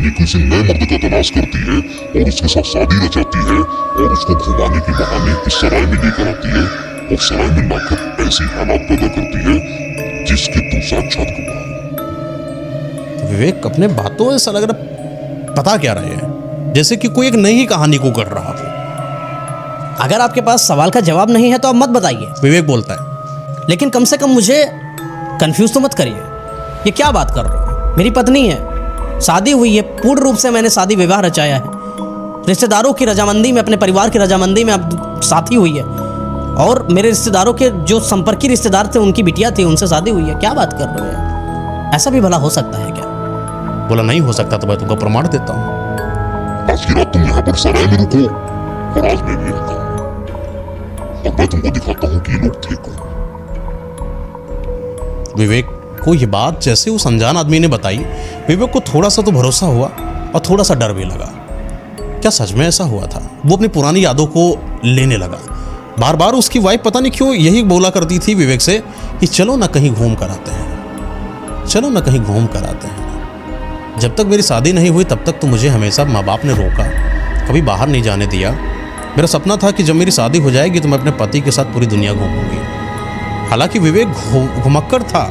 यानी किसी नए मर्द का तलाश करती है और उसके साथ शादी रचाती है और उसको घुमाने के बहाने इस सराय में लेकर आती है और सराय में लाकर ऐसी हालात पैदा करती है जिसके तुम साक्षात गवाह हो। विवेक, अपने बातों में ऐसा लग रहा पता क्या रहे हैं, जैसे कि कोई एक नई ही कहानी को कर रहा हो। अगर आपके पास सवाल का जवाब नहीं है तो आप मत बताइए, विवेक बोलता है। लेकिन कम से कम मुझे कंफ्यूज तो मत करिए। ये क्या बात कर रहे हो? मेरी पत्नी है, शादी हुई है, पूर्ण रूप से मैंने शादी विवाह रचाया है, रिश्तेदारों की रजामंदी में, अपने परिवार की रजामंदी में अब साथी हुई है, और मेरे रिश्तेदारों के जो संपर्की रिश्तेदार थे उनकी बिटिया थी, उनसे शादी हुई है। क्या बात कर रहे हो? ऐसा भी भला हो सकता है क्या? बोला नहीं हो सकता तो मैं तुमको प्रमाण देता हूँ। आज की रात तुम यहाँ पर सराय में रुको और आज मैं भी आता हूँ और मैं तुमको दिखाता हूँ कि ये लोग थे कौन। विवेक को ये बात जैसे उस अनजान आदमी ने बताई, विवेक को थोड़ा सा तो भरोसा हुआ और थोड़ा सा डर भी लगा। क्या सच में ऐसा हुआ था? वो अपनी पुरानी यादों को लेने लगा। बार बार उसकी वाइफ पता नहीं क्यों यही बोला करती थी विवेक से कि चलो ना कहीं घूम कर आते हैं, चलो ना कहीं घूम कर आते हैं। जब तक मेरी शादी नहीं हुई तब तक तो मुझे हमेशा माँ बाप ने रोका, कभी बाहर नहीं जाने दिया। मेरा सपना था कि जब मेरी शादी हो जाएगी तो मैं अपने पति के साथ पूरी दुनिया घूमूंगी। हालांकि विवेक घुमक्कड़ था,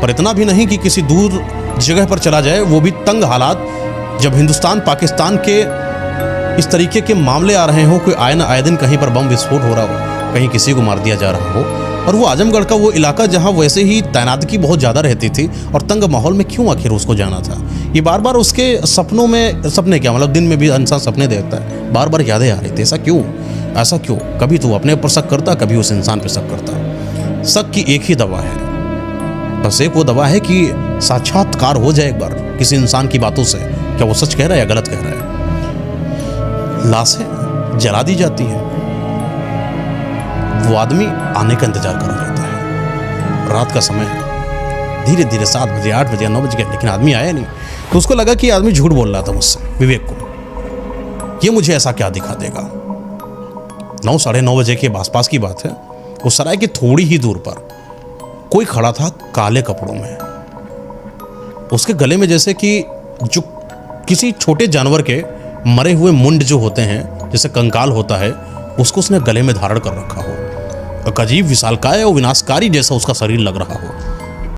पर इतना भी नहीं कि किसी दूर जगह पर चला जाए, वो भी तंग हालात। जब हिंदुस्तान पाकिस्तान के इस तरीके के मामले आ रहे हों, कोई आए दिन कहीं पर बम विस्फोट हो रहा हो, कहीं किसी को मार दिया जा रहा हो, और वो आजमगढ़ का वो इलाका जहाँ वैसे ही तैनाती बहुत ज़्यादा रहती थी और तंग माहौल में क्यों आखिर उसको जाना था। ये बार बार उसके सपनों में, सपने क्या मतलब दिन में भी इंसान सपने देखता है, बार बार यादें आ रही थी। ऐसा क्यों, ऐसा क्यों? कभी तो अपने ऊपर शक करता, कभी उस इंसान पर शक करता। शक की एक ही दवा है, बस एक वो दवा है कि साक्षात्कार हो जाए एक बार किसी इंसान की बातों से, क्या वो सच कह रहा है या गलत कह रहा है। लाशें जला दी जाती हैं, वो आदमी आने का इंतजार कर रहता है। रात का समय है, धीरे धीरे 7 बजे, 8 बजे, 9 बज गए, लेकिन आदमी आया नहीं। तो उसको लगा कि आदमी झूठ बोल रहा था मुझसे, विवेक को। ये मुझे ऐसा क्या दिखा देगा। 9, साढ़े 9 बजे के आसपास की बात है। उस सराय की थोड़ी ही दूर पर कोई खड़ा था काले कपड़ों में। उसके गले में जैसे कि जो किसी छोटे जानवर के मरे हुए मुंड जो होते हैं, जैसे कंकाल होता है, उसको उसने गले में धारण कर रखा हो। एक अजीब विशालकाय और विनाशकारी जैसा उसका शरीर लग रहा हो।